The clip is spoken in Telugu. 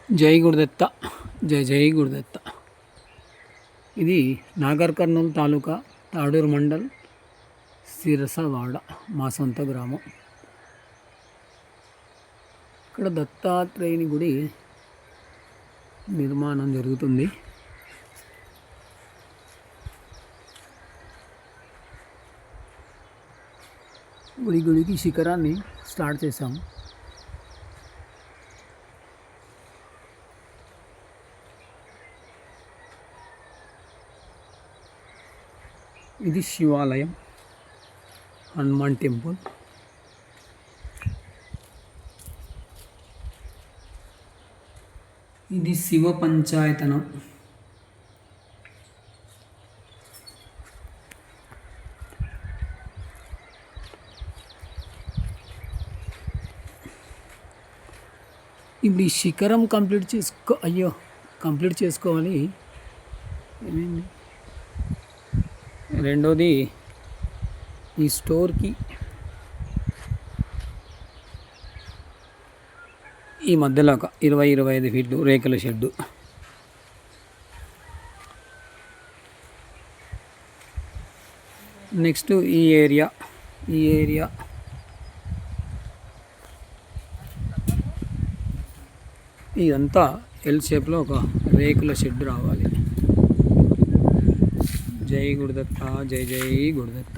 జై గురుదత్త. జై జై గురుదత్త. ఇది నాగర్ కర్నూలు తాలూకా తాడూరు మండల్ సిరసవాడ మా సొంత గ్రామం. ఇక్కడ దత్తాత్రేయుని గుడి నిర్మాణం జరుగుతుంది. గుడికి శిఖరాన్ని స్టార్ట్ చేశాము. ఇది శివాలయం, హనుమాన్ టెంపుల్. ఇది శివ పంచాయతనం. ఇప్పుడు ఈ శిఖరం కంప్లీట్ చేసుకోవాలి. ఏమైంది? రెండోది ఈ స్టోర్కి ఈ మధ్యలో ఒక 20-25 ఫీట్లు రేకుల షెడ్డు. నెక్స్ట్ ఈ ఏరియా ఇదంతా ఎల్ షేప్లో ఒక రేకుల షెడ్ రావాలి. జై గురుదత్త. జై జై గురుదత్త.